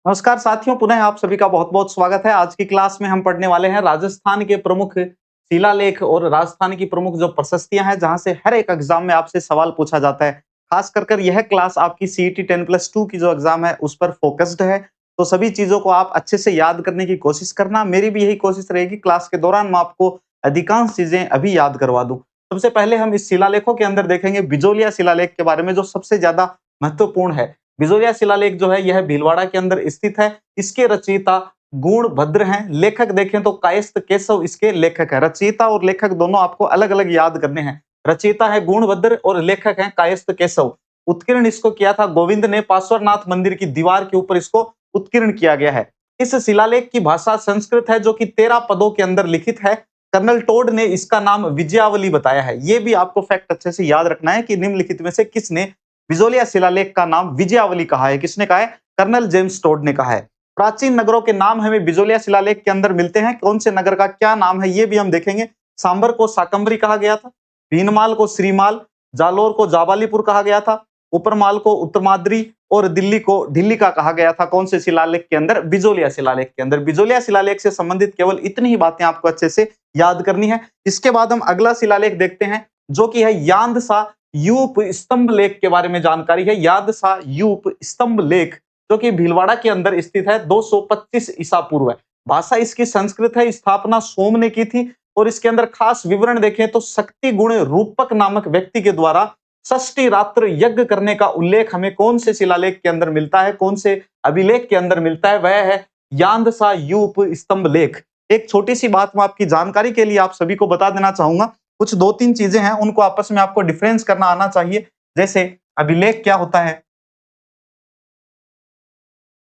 नमस्कार साथियों, पुनः आप सभी का बहुत-बहुत स्वागत है। आज की क्लास में हम पढ़ने वाले हैं राजस्थान के प्रमुख शिलालेख और राजस्थान की प्रमुख जो प्रशस्तियाँ हैं, जहाँ से हर एक एग्ज़ाम में आपसे सवाल पूछा जाता है। खास कर यह क्लास आपकी सीईटी 10+2 की जो एग्ज़ाम है, उस पर फ़ोकस्ड है। तो सभी चीज़ों को आप अच्छे से याद करने की कोशिश करना। मेरी भी यही कोशिश रहेगी क्लास के दौरान मैं आपको अधिकांश चीज़ें अभी याद करवा दूँ। सबसे पहले हम इस शिलालेखों के अंदर देखेंगे बिजोलिया शिलालेख के बारे में, जो सबसे ज़्यादा महत्वपूर्ण है। बिजोलिया शिलालेख जो है यह भीलवाड़ा के अंदर स्थित है। इसके रचयिता गुणभद्र हैं। लेखक देखें तो कायस्थ केशव इसके लेखक है। रचयिता और लेखक दोनों आपको अलग-अलग याद करने हैं। रचयिता है गुणभद्र और लेखक हैं कायस्थ केशव। उत्कीर्ण इसको किया था गोविंद ने। पार्श्वनाथ मंदिर की दीवार के ऊपर इसको उत्कीर्ण किया गया है। इस शिलालेख की भाषा संस्कृत है, जो कि 13 पदों के अंदर लिखित है। कर्नल टोड ने इसका नाम विजयावली बताया है। ये भी आपको फैक्ट अच्छे से याद रखना है कि निम्नलिखित में से किसने बिजोलिया शिलालेख का नाम विजयावली कहा है। किसने कहा है? कर्नल जेम्स टोड ने कहा है। प्राचीन नगरों के नाम हमें बिजोलिया शिलालेख के अंदर मिलते हैं। कौन से नगर का क्या नाम है ये भी हम देखेंगे। सांबर को शाकंभरी कहा गया था, भीनमाल को श्रीमाल, जालोर को जाबालीपुर कहा गया था, उपरमाल को उत्तरमाद्री और दिल्ली को ढिल्लिका कहा गया था। कौन से शिलालेख के अंदर? बिजोलिया शिलालेख के अंदर। बिजोलिया शिलालेख से संबंधित केवल इतनी ही बातें आपको अच्छे से याद करनी है। इसके बाद हम अगला शिलालेख देखते हैं, जो कि है यादसा यूप स्तंभ लेख के बारे में जानकारी है। यादसा यूप स्तंभ लेख, जो कि भीलवाड़ा के अंदर स्थित है। 225 ईसा पूर्व है। भाषा इसकी संस्कृत है। स्थापना सोम ने की थी। और इसके अंदर खास विवरण देखें तो शक्ति गुण रूपक नामक व्यक्ति के द्वारा षष्ठी रात्र यज्ञ करने का उल्लेख हमें कौन से शिलालेख के अंदर मिलता है, कौन से अभिलेख के अंदर मिलता है? वह है यादसा यूप स्तंभ लेख। एक छोटी सी बात मैं आपकी जानकारी के लिए आप सभी को बता देना चाहूंगा। कुछ 2-3 चीजें हैं, उनको आपस में आपको डिफरेंस करना आना चाहिए। जैसे अभिलेख क्या होता है,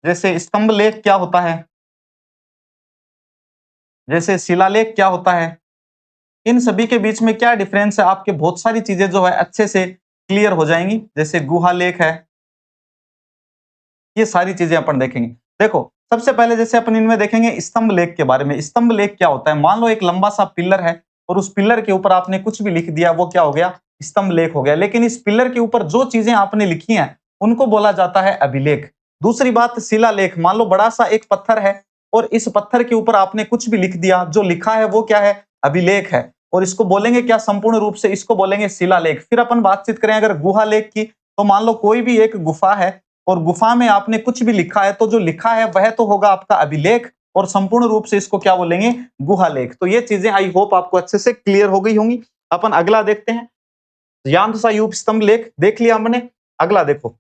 जैसे स्तंभ लेख क्या होता है, जैसे शिलालेख क्या होता है। इन सभी के बीच में क्या डिफरेंस है, आपके बहुत सारी चीजें जो है अच्छे से क्लियर हो जाएंगी। जैसे गुहा लेख है, ये सारी चीजें अपन देखेंगे। देखो, सबसे पहले जैसे अपन इनमें देखेंगे स्तंभ लेख के बारे में। स्तंभ लेख क्या होता है? मान लो एक लंबा सा पिलर है और उस पिलर के ऊपर आपने कुछ भी लिख दिया, वो क्या हो गया? स्तंभ लेख हो गया। लेकिन इस पिलर के ऊपर जो चीजें आपने लिखी हैं, उनको बोला जाता है अभिलेख। दूसरी बात, शिलालेख। मान लो बड़ा सा एक पत्थर है और इस पत्थर के ऊपर आपने कुछ भी लिख दिया, जो लिखा है वो क्या है? अभिलेख है। और इसको बोलेंगे क्या संपूर्ण रूप से? इसको बोलेंगे शिलालेख। फिर अपन बातचीत करें अगर गुहा लेख की, तो मान लो कोई भी एक गुफा है और गुफा में आपने कुछ भी लिखा है, तो जो लिखा है वह तो होगा आपका अभिलेख, और संपूर्ण रूप से इसको क्या बोलेंगे? गुहा लेख। तो ये चीजें आई होप आपको अच्छे से क्लियर हो गई होंगी। अपन अगला देखते हैं। यादसा यूप स्तंभ लेख देख लिया हमने। अगला देखो,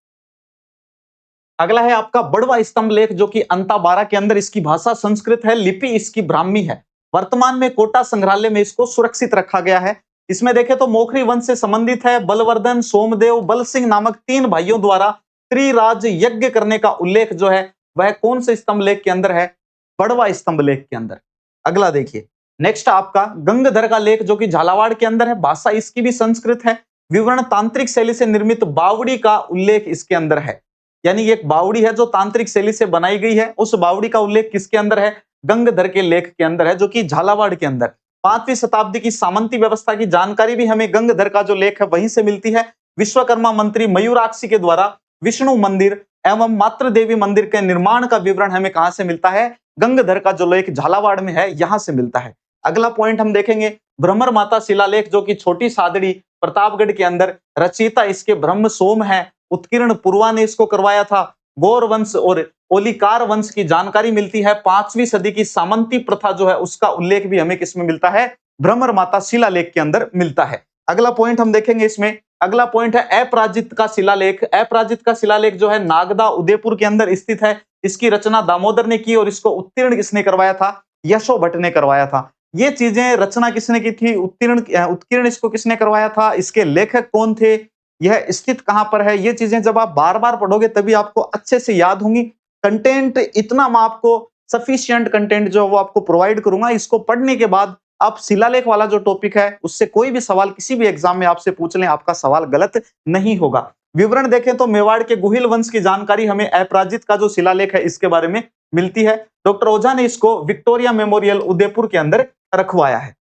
अगला है आपका बड़वा स्तंभ लेख, जो कि अंताबारा के अंदर। इसकी भाषा संस्कृत है, लिपि इसकी ब्राह्मी है। वर्तमान में कोटा संग्रहालय में इसको सुरक्षित रखा गया है। इसमें देखें तो मोखरी वंश से संबंधित है। बलवर्धन, सोमदेव, बल सिंह नामक 3 भाइयों द्वारा त्रिराज यज्ञ करने का उल्लेख जो है वह कौन से स्तंभ लेख के अंदर है? बड़वा स्तंभ लेख के अंदर। अगला देखिए, नेक्स्ट आपका गंगधर का लेख, जो कि झालावाड़ के अंदर है। भाषा इसकी भी संस्कृत है। विवरण तांत्रिक शैली से निर्मित बावड़ी का उल्लेख इसके अंदर है। यानी एक बावड़ी है जो तांत्रिक शैली से बनाई गई है। उस बावड़ी का उल्लेख किसके अंदर है? गंगधर के लेख के अंदर है, जो कि झालावाड़ के अंदर। 5वीं शताब्दी की सामंती व्यवस्था की जानकारी भी हमें गंगधर का जो लेख है वहीं से मिलती है। विश्वकर्मा मंत्री मयूराक्षी के द्वारा विष्णु मंदिर एवं मातृ देवी मंदिर के निर्माण का विवरण हमें कहां से मिलता है? गंगधर का जो लेख झालावाड़ में है, यहां से मिलता है। अगला पॉइंट हम देखेंगे, भ्रमर माता शिलालेख, जो कि छोटी सादड़ी प्रतापगढ़ के अंदर। रचयिता इसके ब्रह्म सोम है। उत्कीर्ण पूर्वा ने इसको करवाया था। गौर वंश और ओलिकार वंश की जानकारी मिलती है। 5वीं सदी की सामंती प्रथा जो है उसका उल्लेख भी हमें किसमें मिलता है? भ्रमर माता शिलालेख के अंदर मिलता है। अगला पॉइंट हम देखेंगे इसमें। अगला पॉइंट है अपराजित का शिलालेख। अपराजित का शिलालेख जो है नागदा उदयपुर के अंदर स्थित है। इसकी रचना दामोदर ने की और इसको उत्तीर्ण किसने करवाया था? यशो भट्ट ने करवाया था। ये चीजें रचना किसने की थी? उत्कीर्ण इसको किसने करवाया था? इसके लेखक कौन थे? यह स्थित कहां पर है? ये चीजें जब आप बार बार पढ़ोगे तभी आपको अच्छे से याद होंगी। कंटेंट इतना मैं आपको सफिशिएंट कंटेंट जो वो आपको प्रोवाइड करूंगा। इसको पढ़ने के बाद आप शिलालेख वाला जो टॉपिक है उससे कोई भी सवाल किसी भी एग्जाम में आपसे पूछ लें, आपका सवाल गलत नहीं होगा। विवरण देखें तो मेवाड़ के गुहिल वंश की जानकारी हमें अपराजित का जो शिलालेख है इसके बारे में मिलती है। डॉक्टर ओझा ने इसको विक्टोरिया मेमोरियल उदयपुर के अंदर रखवाया है।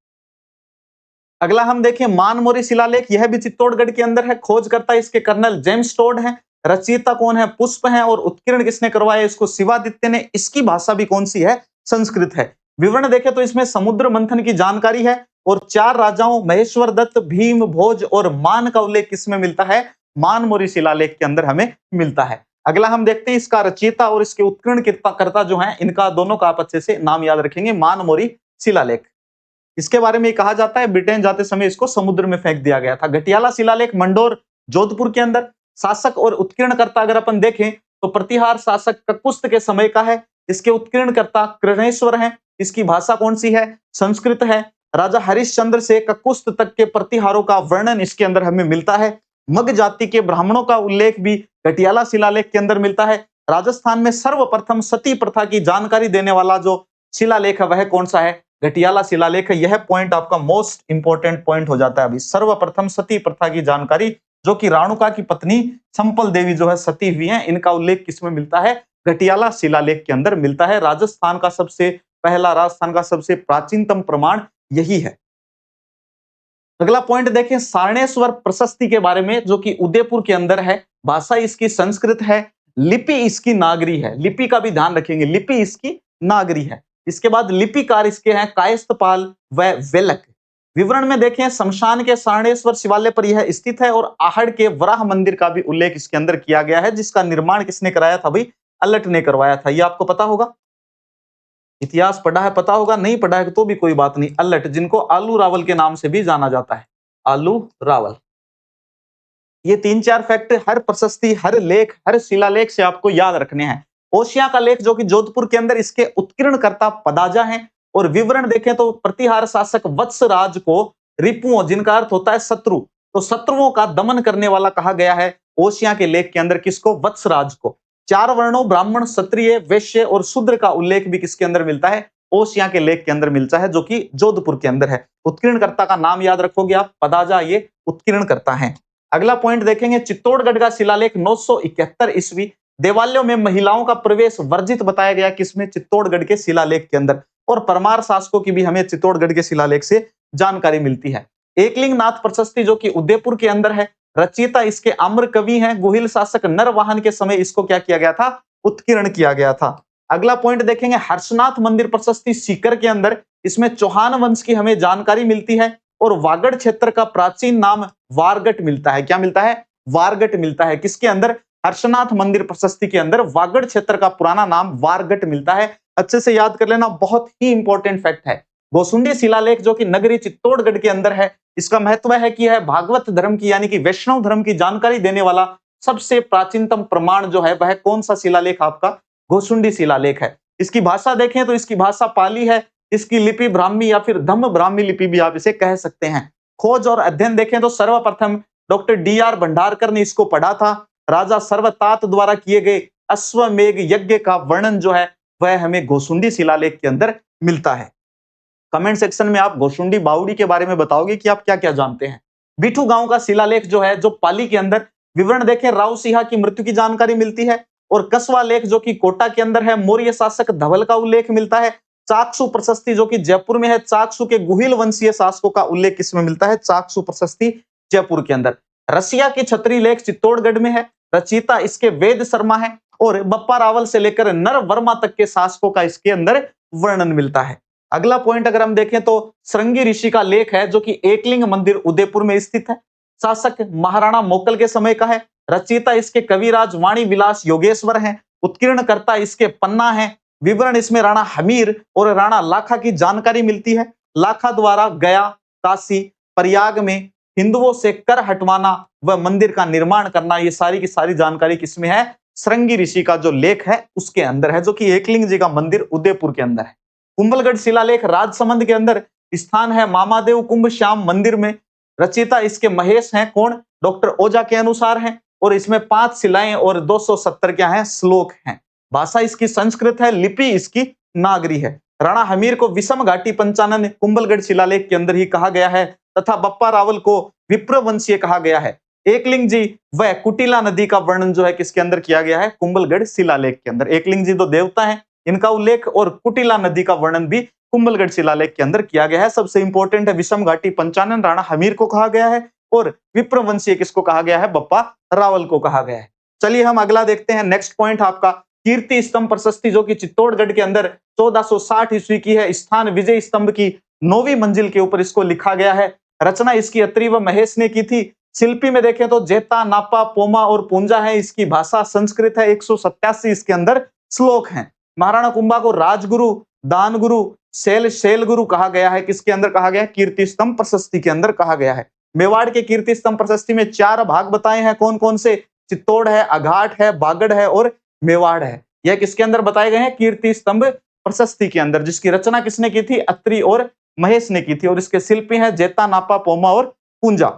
अगला हम देखें मानमोरी शिलालेख। यह भी चित्तौड़गढ़ के अंदर है। खोजकर्ता इसके कर्नल जेम्स टोड हैं। रचयिता कौन है? पुष्प है। और उत्कीर्ण किसने करवाया? इसको शिवादित्य ने। इसकी भाषा भी कौन सी है? संस्कृत है। विवरण देखें तो इसमें समुद्र मंथन की जानकारी है और 4 राजाओं महेश्वर दत्त, भीम, भोज और मान का उल्लेख किसमें मिलता है? मानमोरी शिलालेख के अंदर हमें मिलता है। अगला हम देखते हैं इसका रचयिता और इसके उत्कीर्ण कर्ता जो है, इनका दोनों का आप अच्छे से नाम याद रखेंगे। मानमोरी शिलालेख, इसके बारे में कहा जाता है ब्रिटेन जाते समय इसको समुद्र में फेंक दिया गया था। घटियाला शिलालेख मंडोर जोधपुर के अंदर। शासक और उत्कीर्णकर्ता अगर अपन देखें तो प्रतिहार शासक ककुस्त के समय का है। इसके उत्कीर्णकर्ता कृणेश्वर हैं। इसकी भाषा कौन सी है? संस्कृत है। राजा हरिश्चंद्र से ककुस्त तक के प्रतिहारों का वर्णन इसके अंदर हमें मिलता है। मग जाति के ब्राह्मणों का उल्लेख भी घटियाला शिलालेख के अंदर मिलता है। राजस्थान में सर्वप्रथम सती प्रथा की जानकारी देने वाला जो शिलालेख है वह कौन सा है? घटियाला शिलालेख है। यह पॉइंट आपका मोस्ट इंपोर्टेंट पॉइंट हो जाता है अभी। सर्वप्रथम सती प्रथा की जानकारी, जो कि राणुका की पत्नी संपल देवी जो है सती हुई हैं, इनका उल्लेख किसमें मिलता है? घटियाला शिलालेख के अंदर मिलता है। राजस्थान का सबसे पहला, राजस्थान का सबसे प्राचीनतम प्रमाण यही है। अगला पॉइंट देखें सारणेश्वर प्रशस्ति के बारे में, जो कि उदयपुर के अंदर है। भाषा इसकी संस्कृत है। लिपि इसकी नागरी है। लिपि का भी ध्यान रखेंगे, लिपि इसकी नागरी है। इसके बाद लिपिकार इसके हैं कायस्थपाल व वेलक। विवरण में देखें शमशान के सारणेश्वर शिवालय पर यह स्थित है और आहड़ के वराह मंदिर का भी उल्लेख इसके अंदर किया गया है, जिसका निर्माण किसने कराया था भाई? अल्लट ने करवाया था। ये आपको पता होगा, इतिहास पढ़ा है, पता होगा। नहीं पढ़ा है तो भी कोई बात नहीं। अल्लट, जिनको आलू रावल के नाम से भी जाना जाता है, आलू रावल। ये 3-4 फैक्ट हर प्रशस्ति, हर लेख, हर शिलालेख से आपको याद रखने हैं। ओशिया का लेख जो कि जोधपुर के अंदर, इसके उत्कीर्णकर्ता पदाजा हैं। और विवरण देखें तो प्रतिहार शासक वत्सराज को रिपुओं, जिनका अर्थ होता है शत्रु, तो शत्रुओं का दमन करने वाला कहा गया है ओशिया के लेख के अंदर। किसको? वत्सराज को। 4 वर्णों ब्राह्मण, क्षत्रिय, वैश्य और शूद्र का उल्लेख भी किसके अंदर मिलता है? ओशिया के लेख के अंदर मिलता है, जो कि जोधपुर के अंदर है। उत्कीर्णकर्ता का नाम याद रखोगे आप, पदाजा ये उत्कीर्णकर्ता है। अगला पॉइंट देखेंगे चित्तौड़गढ़ का शिलालेख 971 ईस्वी। देवालयों में महिलाओं का प्रवेश वर्जित बताया गया किसमें? चित्तौड़गढ़ के शिलालेख के अंदर। और परमार शासकों की भी हमें चित्तौड़गढ़ के शिलालेख से जानकारी मिलती है। एकलिंग नाथ प्रशस्ति जो कि उदयपुर के अंदर है। रचयिता इसके आम्र कवि हैं। गुहिल शासक नरवाहन के समय इसको क्या किया गया था? उत्कीर्ण किया गया था। अगला पॉइंट देखेंगे हर्षनाथ मंदिर प्रशस्ति सीकर के अंदर। इसमें चौहान वंश की हमें जानकारी मिलती है और वागड़ क्षेत्र का प्राचीन नाम वारगट मिलता है। क्या मिलता है? वारगट मिलता है। किसके अंदर? हर्षनाथ मंदिर प्रशस्ति के अंदर वागड़ क्षेत्र का पुराना नाम वारगट मिलता है। अच्छे से याद कर लेना, बहुत ही इंपॉर्टेंट फैक्ट है। गोसुंडी शिलालेख जो कि नगरी चित्तौड़गढ़ के अंदर है, इसका महत्व है कि यह भागवत धर्म की यानी कि वैष्णव धर्म की जानकारी देने वाला सबसे प्राचीनतम प्रमाण जो है वह कौन सा शिलालेख? आपका गोसुंडी शिलालेख है। इसकी भाषा देखें तो इसकी भाषा पाली है। इसकी लिपि ब्राह्मी या फिर धम्म ब्राह्मी लिपि भी आप इसे कह सकते हैं। खोज और अध्ययन देखें तो सर्वप्रथम डॉक्टर डी.आर. भंडारकर ने इसको पढ़ा था। राजा सर्वतात द्वारा किए गए अश्वमेघ यज्ञ का वर्णन जो है वह हमें गोसुंडी शिलालेख के अंदर मिलता है। कमेंट सेक्शन में आप गोसुंडी बावड़ी के बारे में बताओगे कि आप क्या क्या जानते हैं। बिठू गांव का शिलालेख जो है, जो पाली के अंदर, विवरण देखें राव सिंहा की मृत्यु की जानकारी मिलती है। और कसवा लेख जो कि कोटा के अंदर है, मौर्य शासक धवल का उल्लेख मिलता है। चाकसू प्रशस्ति जो कि जयपुर में है, चाकसू के गुहिल वंशीय शासकों का उल्लेख किसमें मिलता है? चाकसू प्रशस्ति जयपुर के अंदर। रसिया की छतरी लेख चित्तौड़गढ़ में है। रचयिता इसके वेद शर्मा है और बप्पा रावल से लेकर नर वर्मा तक के शासकों का इसके अंदर वर्णन मिलता है। अगला पॉइंट अगर हम देखें तो श्रृंगी ऋषि का लेख है, जो कि एकलिंग मंदिर उदयपुर में स्थित है। शासक महाराणा मोकल के समय का है। रचयिता इसके कविराज वाणी विलास योगेश्वर हैं। उत्कीर्णकर्ता इसके पन्ना है। विवरण इसमें राणा हमीर और राणा लाखा की जानकारी मिलती है। लाखा द्वारा गया, काशी, प्रयाग में हिंदुओं से कर हटवाना व मंदिर का निर्माण करना, ये सारी की सारी जानकारी किसमें है? श्रृंगी ऋषि का जो लेख है उसके अंदर है, जो कि एकलिंग जी का मंदिर उदयपुर के अंदर है। कुंभलगढ़ शिलालेख राजसमंद के अंदर स्थान है मामादेव कुंभ श्याम मंदिर में। रचयिता इसके महेश हैं। कौन? डॉक्टर ओझा के अनुसार हैं। और इसमें 5 शिलाएं और 270 क्या है? श्लोक हैं। भाषा इसकी संस्कृत है। लिपि इसकी नागरी है। राणा हमीर को विषम घाटी पंचानन कुंभलगढ़ शिलालेख के अंदर ही कहा गया है तथा बप्पा रावल को विप्रवंशीय कहा गया है। एकलिंग जी व कुटिला नदी का वर्णन जो है किसके अंदर किया गया है? कुंभलगढ़ शिलालेख के अंदर। एकलिंग जी तो देवता हैं, इनका उल्लेख और कुटिला नदी का वर्णन भी कुंभलगढ़ शिलालेख के अंदर किया गया है। सबसे इंपॉर्टेंट है विषम घाटी पंचानन राणा हमीर को कहा गया है और विप्रवंशीय किसको कहा गया है? बप्पा रावल को कहा गया है। चलिए हम अगला देखते हैं। नेक्स्ट पॉइंट आपका कीर्ति स्तंभ प्रशस्ति, जो कि चित्तौड़गढ़ के अंदर 1460 ईस्वी की है। स्थान विजय स्तंभ की 9वीं मंजिल के ऊपर इसको लिखा गया है। रचना इसकी अत्रि व महेश ने की थी। शिल्पी में देखें तो जेता, नापा, पोमा और पूंजा है। इसकी भाषा संस्कृत है। 187 इसके अंदर श्लोक हैं। महाराणा कुंभा को राजगुरु, दान गुरु, शैल गुरु कहा गया है। किसके अंदर कहा गया है? कीर्ति स्तंभ प्रशस्ति के अंदर कहा गया है। मेवाड़ के कीर्ति स्तंभ प्रशस्ति में 4 भाग बताए हैं। कौन कौन से? चित्तौड़ है, अघाट है, बागड़ है और मेवाड़ है। यह किसके अंदर बताए गए हैं? कीर्ति स्तंभ प्रशस्ति के अंदर, जिसकी रचना किसने की थी? अत्रि और महेश ने की थी। और इसके शिल्पी हैं जेता, नापा, पोमा और पूंजा।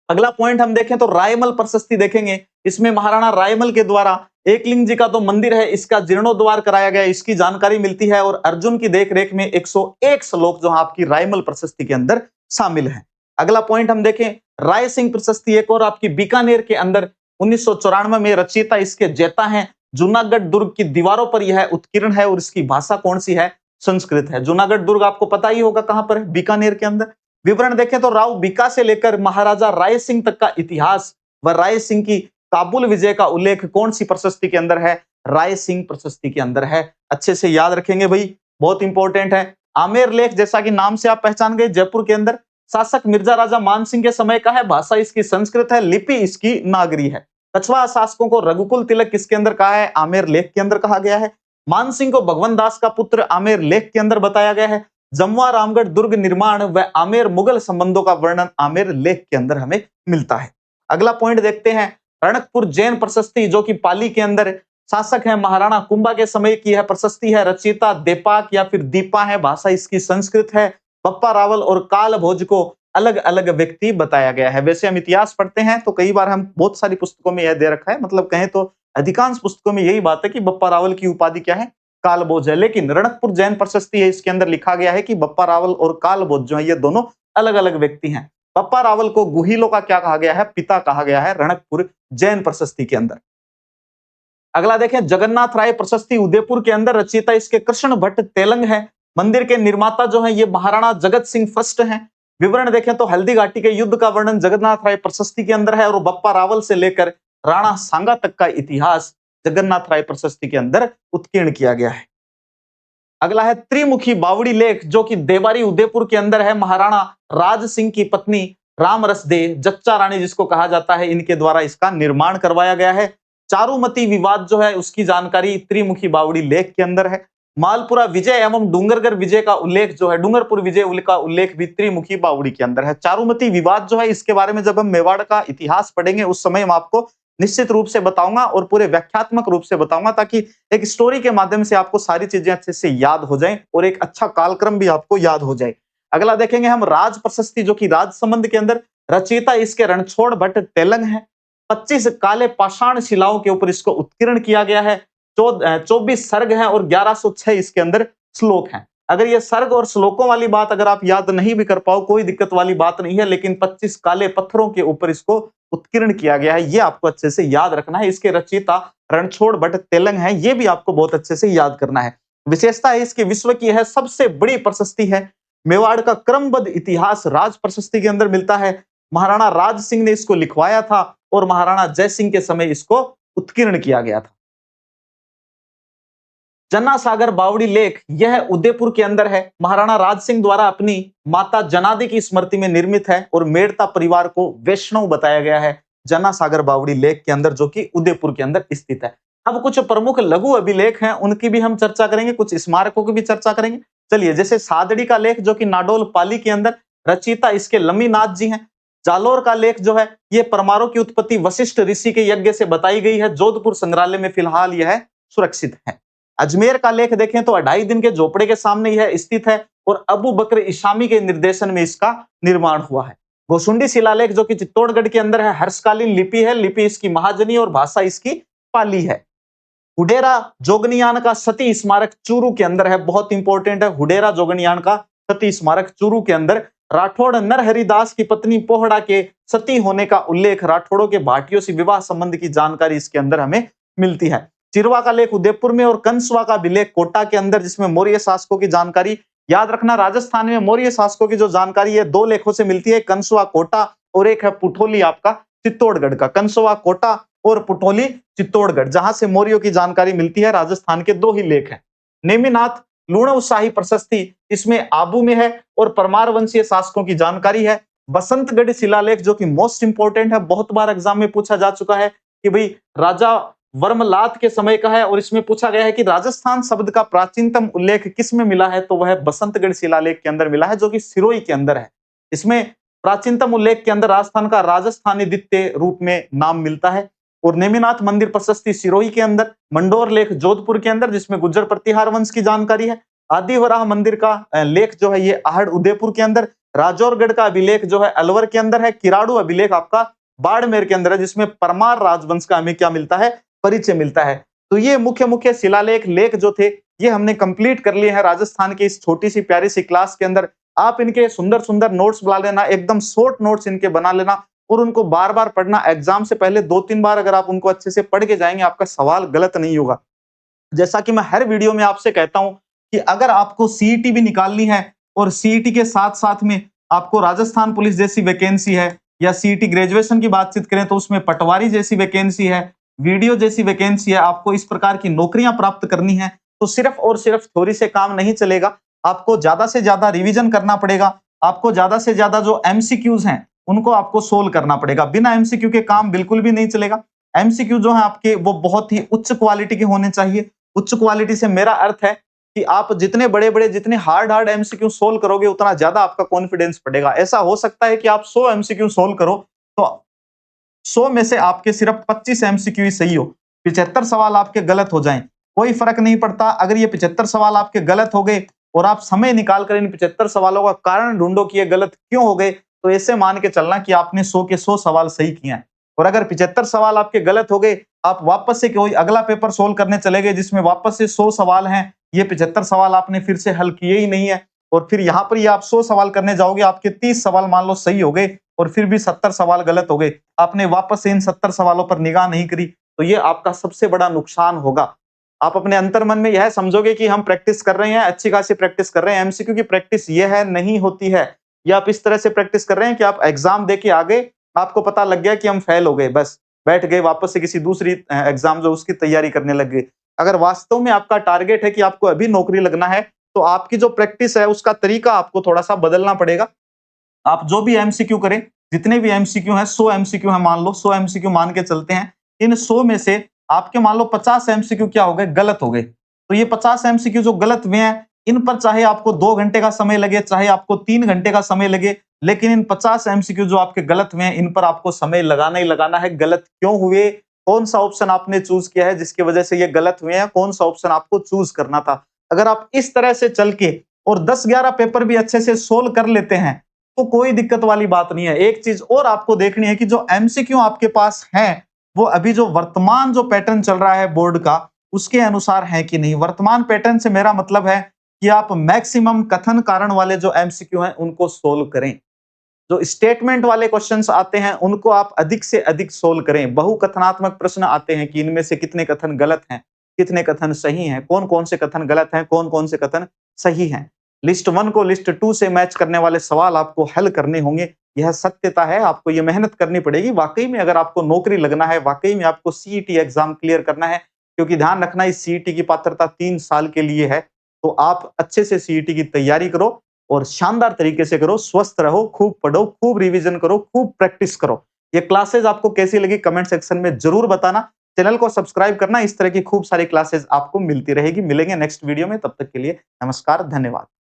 अगला पॉइंट हम देखें तो रायमल प्रशस्ति देखेंगे। इसमें महाराणा रायमल के द्वारा एकलिंग जी का तो मंदिर है, इसका जीर्णोद्वार कराया गया, इसकी जानकारी मिलती है। और अर्जुन की देखरेख में 101 श्लोक जो आपकी रायमल प्रशस्ति के अंदर शामिल है। अगला पॉइंट हम देखें राय सिंह प्रशस्ति, एक और आपकी बीकानेर के अंदर 1994 में रचयिता इसके जेता हैं। जूनागढ़ दुर्ग की दीवारों पर यह उत्कीर्ण है और इसकी भाषा कौन सी है? संस्कृत है। जूनागढ़ दुर्ग आपको पता ही होगा कहां पर है? बीकानेर के अंदर। विवरण देखें तो राव बीका से लेकर महाराजा राय सिंह तक का इतिहास व राय सिंह की काबुल विजय का उल्लेख कौन सी प्रशस्ति के अंदर है? राय सिंह प्रशस्ति के अंदर है। अच्छे से याद रखेंगे भाई, बहुत इंपॉर्टेंट है। आमेर लेख जैसा कि नाम से आप पहचान गए, जयपुर के अंदर शासक मिर्जा राजा मान सिंह के समय का है। भाषा इसकी संस्कृत है, लिपि इसकी नागरी है। कछवा शासकों को रघुकुल तिलक किसके अंदर कहा है? आमेर लेख के अंदर कहा गया है। मान सिंह को भगवंत दास का पुत्र आमेर लेख के अंदर बताया गया है। जमवा रामगढ़ दुर्ग निर्माण व आमेर मुगल संबंधों का वर्णन आमेर लेख के अंदर हमें मिलता है। अगला पॉइंट देखते हैं रणकपुर जैन प्रशस्ति, जो कि पाली के अंदर शासक है महाराणा कुंभा के समय की है प्रशस्ति है। रचयिता देपाक या फिर दीपा है। भाषा इसकी संस्कृत है। बप्पा रावल और काल भोज को अलग अलग व्यक्ति बताया गया है। वैसे हम इतिहास पढ़ते हैं तो कई बार हम बहुत सारी पुस्तकों में यह दे रखा है, मतलब कहें तो अधिकांश पुस्तकों में यही बात है कि बप्पा रावल की उपाधि क्या है? कालभोज है। लेकिन रणकपुर जैन प्रशस्ति है, इसके अंदर लिखा गया है कि बप्पा रावल और कालभोज जो है ये दोनों अलग अलग व्यक्ति हैं। बप्पा रावल को गुहिलों का क्या कहा गया है? पिता कहा गया है रणकपुर जैन प्रशस्ति के अंदर। अगला देखें जगन्नाथ राय प्रशस्ति, उदयपुर के अंदर रचयिता इसके कृष्ण भट्ट तेलंग है। मंदिर के निर्माता जो है ये महाराणा जगत सिंह फर्स्ट हैं। विवरण देखें तो हल्दी घाटी के युद्ध का वर्णन जगन्नाथ राय प्रशस्ति के अंदर है। और बप्पा रावल से लेकर राणा सांगा तक का इतिहास जगन्नाथ राय प्रशस्ति के अंदर उत्कीर्ण किया गया है। अगला है त्रिमुखी बावड़ी लेख, जो कि देवारी उदयपुर के अंदर है। महाराणा राज सिंह की पत्नी रामरस दे, जच्चा रानी जिसको कहा जाता है, इनके द्वारा इसका निर्माण करवाया गया है। चारुमती विवाद जो है उसकी जानकारी त्रिमुखी बावड़ी लेख के अंदर है। मालपुरा विजय एवं डूंगरगढ़ विजय का उल्लेख जो है, डूंगरपुर विजय का उल्लेख भी त्रिमुखी बावड़ी के अंदर है। चारुमती विवाद जो है इसके बारे में जब हम मेवाड़ का इतिहास पढ़ेंगे उस समय हम आपको निश्चित रूप से बताऊंगा और पूरे व्याख्यात्मक रूप से बताऊंगा, ताकि एक स्टोरी के माध्यम से आपको सारी चीजें अच्छे से याद हो जाएं और एक अच्छा कालक्रम भी आपको याद हो जाए। अगला देखेंगे हम राज प्रशस्ति, जो कि राज संबंध के अंदर रचयिता इसके रणछोड़ भट्ट तेलंग है। 25 काले पाषाण शिलाओं के ऊपर इसको उत्कीर्ण किया गया है। 24 सर्ग हैं और 1106 इसके अंदर श्लोक हैं। अगर ये सर्ग और श्लोकों वाली बात अगर आप याद नहीं भी कर पाओ कोई दिक्कत वाली बात नहीं है, लेकिन 25 काले पत्थरों के ऊपर इसको उत्कीर्ण किया गया है, ये आपको अच्छे से याद रखना है। इसके रचयिता रणछोड़ भट्ट तेलंग है, ये भी आपको बहुत अच्छे से याद करना है। विशेषता है इसकी विश्व की है सबसे बड़ी प्रशस्ति है। मेवाड़ का क्रमबद्ध इतिहास राज प्रशस्ति के अंदर मिलता है। महाराणा राज सिंह ने इसको लिखवाया था और महाराणा जय सिंह के समय इसको उत्कीर्ण किया गया था। जना सागर बावड़ी लेख यह उदयपुर के अंदर है। महाराणा राज सिंह द्वारा अपनी माता जनादि की स्मृति में निर्मित है और मेड़ता परिवार को वैष्णव बताया गया है जना सागर बावड़ी लेख के अंदर, जो कि उदयपुर के अंदर स्थित है। अब कुछ प्रमुख लघु अभिलेख हैं, उनकी भी हम चर्चा करेंगे, कुछ स्मारकों की भी चर्चा करेंगे। चलिए, जैसे सादड़ी का लेख जो कि नाडोल पाली के अंदर, रचयिता इसके लम्मीनाथ जी हैं। जालोर का लेख जो है ये परमाणु की उत्पत्ति वशिष्ठ ऋषि के यज्ञ से बताई गई है। जोधपुर संग्रहालय में फिलहाल यह सुरक्षित है। अजमेर का लेख देखें तो 2.5 दिन के झोपड़े के सामने यह स्थित है और अबू बकर इशामी के निर्देशन में इसका निर्माण हुआ है। गोसुंडी शिलालेख जो कि चित्तौड़गढ़ के अंदर है, हर्षकालीन लिपि है। लिपि इसकी महाजनी और भाषा इसकी पाली है। हुडेरा जोगनियान का सती स्मारक चूरू के अंदर है, बहुत इंपॉर्टेंट है। हुडेरा जोगनियान का सती स्मारक चूरू के अंदर। राठौड़ नरहरिदास की पत्नी पोहड़ा के सती होने का उल्लेख, राठौड़ों के भाटियों से विवाह संबंध की जानकारी इसके अंदर हमें मिलती है। चिरवा का लेख उदयपुर में और कंसवा का विलेख कोटा के अंदर, जिसमें मौर्य शासकों की जानकारी याद रखना। राजस्थान में मौर्य शासकों की जो जानकारी है 2 लेखों से मिलती है, कंसवा कोटा और एक है पुठोली आपका चित्तौड़गढ़ का। कंसवा कोटा और पुटोली चित्तौड़गढ़, जहां से मौर्यों की जानकारी मिलती है। राजस्थान के 2 ही लेख हैं। नेमिनाथ लूणव शाही प्रशस्ति इसमें आबू में है और परमार वंशीय शासकों की जानकारी है। बसंतगढ़ शिलालेख जो कि मोस्ट इंपोर्टेंट है, बहुत बार एग्जाम में पूछा जा चुका है कि भाई राजा वर्मलात के समय का है, और इसमें पूछा गया है कि राजस्थान शब्द का प्राचीनतम उल्लेख किस में मिला है, तो वह बसंतगढ़ शिलालेख के अंदर मिला है, जो कि सिरोही के अंदर है। इसमें प्राचीनतम उल्लेख के अंदर राजस्थान का राजस्थानी द्वितीय रूप में नाम मिलता है। और नेमिनाथ मंदिर प्रशस्ति सिरोही के अंदर, मंडोर लेख जोधपुर के अंदर जिसमें गुज्जर प्रतिहार वंश की जानकारी है। आदिवराह मंदिर का लेख जो है ये आहड़ उदयपुर के अंदर, राजौरगढ़ का अभिलेख जो है अलवर के अंदर है, किराड़ू अभिलेख आपका बाड़मेर के अंदर है, जिसमें परमार राजवंश का हमें क्या मिलता है, परिचय मिलता है। तो ये मुख्य मुख्य शिलालेख लेख जो थे ये हमने कंप्लीट कर लिए हैं राजस्थान की इस छोटी सी प्यारी सी क्लास के अंदर। आप इनके सुंदर सुंदर नोट्स बना लेना, एकदम शॉर्ट नोट्स इनके बना लेना, और उनको बार बार पढ़ना। एग्जाम से पहले 2-3 बार अगर आप उनको अच्छे से पढ़ के जाएंगे, आपका सवाल गलत नहीं होगा। जैसा कि मैं हर वीडियो में आपसे कहता हूं कि अगर आपको सीईटी भी निकालनी है और सीईटी के साथ साथ में आपको राजस्थान पुलिस जैसी वैकेंसी है, या सीईटी ग्रेजुएशन की बातचीत करें तो उसमें पटवारी जैसी वैकेंसी है, वीडियो जैसी वैकेंसी है, आपको इस प्रकार की नौकरियां प्राप्त करनी है, तो सिर्फ और सिर्फ थ्योरी से काम नहीं चलेगा। आपको ज्यादा से ज्यादा रिवीजन करना पड़ेगा। आपको ज्यादा से ज्यादा जो एमसीक्यूज हैं उनको आपको सोल्व करना पड़ेगा। बिना एमसीक्यू के काम बिल्कुल भी नहीं चलेगा। एमसीक्यू जो है आपके वो बहुत ही उच्च क्वालिटी के होने चाहिए। उच्च क्वालिटी से मेरा अर्थ है कि आप जितने बड़े-बड़े, जितने हार्ड एमसीक्यू सोल्व करोगे उतना ज्यादा आपका कॉन्फिडेंस बढ़ेगा। ऐसा हो सकता है कि आप 100 एमसीक्यू सोल्व करो तो 100 में से आपके सिर्फ 25 एमसीक्यू ही सही हो, 75 सवाल आपके गलत हो जाएं, कोई फर्क नहीं पड़ता। अगर ये 75 सवाल आपके गलत हो गए और आप समय निकाल कर इन 75 सवालों का कारण ढूंढो कि ये गलत क्यों हो गए, तो ऐसे मान के चलना कि आपने 100 के 100 सवाल सही किए हैं। और अगर 75 सवाल आपके गलत हो गए, आप वापस से कोई अगला पेपर सोल्व करने चले गए जिसमें वापस से 100 सवाल हैं, ये 75 सवाल आपने फिर से हल किए ही नहीं है, और फिर यहाँ पर ये आप 100 सवाल करने जाओगे, आपके 30 सवाल मान लो सही हो गए और फिर भी 70 सवाल गलत हो गए, आपने वापस से इन 70 सवालों पर निगाह नहीं करी, तो ये आपका सबसे बड़ा नुकसान होगा। आप अपने अंतर्मन में यह समझोगे कि हम प्रैक्टिस कर रहे हैं, अच्छी खासी प्रैक्टिस कर रहे हैं, एमसीक्यू की प्रैक्टिस ये है, नहीं होती है। या आप इस तरह से प्रैक्टिस कर रहे हैं कि आप एग्जाम देके आ गए, आपको पता लग गया कि हम फेल हो गए, बस बैठ गए वापस से किसी दूसरी एग्जाम जो उसकी तैयारी करने लग गए। अगर वास्तव में आपका टारगेट है कि आपको अभी नौकरी लगना है, तो आपकी जो प्रैक्टिस है उसका तरीका आपको थोड़ा-सा बदलना पड़ेगा। आप जो भी एमसीक्यू करें, जितने भी एमसीक्यू हैं, 100 एमसीक्यू हैं मान लो, 100 एमसीक्यू मान के चलते हैं। इन 100 में से आपके मान लो 50 एमसीक्यू क्या हो गए, गलत हो गए। तो ये 50 एमसीक्यू जो गलत हुए हैं, इन पर चाहे आपको 2 घंटे का समय लगे, चाहे आपको 3 घंटे का समय लगे, लेकिन इन 50 एमसीक्यू जो आपके गलत हुए हैं, इन पर आपको समय लगाना ही लगाना है। गलत क्यों हुए, कौन सा ऑप्शन आपने चूज किया है जिसकी वजह से ये गलत हुए हैं, कौन सा ऑप्शन आपको चूज करना था। अगर आप इस तरह से चल के और 10-11 पेपर भी अच्छे से सोल्व कर लेते हैं, तो कोई दिक्कत वाली बात नहीं है। एक चीज और आपको देखनी है कि जो एमसीक्यू आपके पास हैं, वो अभी जो वर्तमान जो पैटर्न चल रहा है बोर्ड का, उसके अनुसार है कि नहीं। वर्तमान पैटर्न से मेरा मतलब है कि आप मैक्सिमम कथन कारण वाले जो एमसीक्यू हैं उनको सोल्व करें। जो स्टेटमेंट वाले क्वेश्चंस आते हैं उनको आप अधिक से अधिक सोल्व करें। बहुकथनात्मक प्रश्न आते हैं कि इनमें से कितने कथन गलत हैं, कितने कथन सही हैं, कौन-कौन से कथन गलत हैं, कौन-कौन से कथन सही हैं। लिस्ट 1 को लिस्ट 2 से मैच करने वाले सवाल आपको हल करने होंगे। यह सत्यता है, आपको ये मेहनत करनी पड़ेगी। वाकई में अगर आपको नौकरी लगना है, वाकई में आपको सीईटी एग्जाम क्लियर करना है, क्योंकि ध्यान रखना इस सीईटी की पात्रता 3 साल के लिए है। तो आप अच्छे से सीईटी की तैयारी करो और शानदार तरीके से करो, स्वस्थ रहो, खूब पढ़ो, खूब रिवीजन करो, खूब प्रैक्टिस करो। ये क्लासेस आपको कैसी लगी कमेंट सेक्शन में जरूर बताना। चैनल को सब्सक्राइब करना, इस तरह की खूब सारी क्लासेस आपको मिलती रहेगी। मिलेंगे नेक्स्ट वीडियो में, तब तक के लिए नमस्कार, धन्यवाद।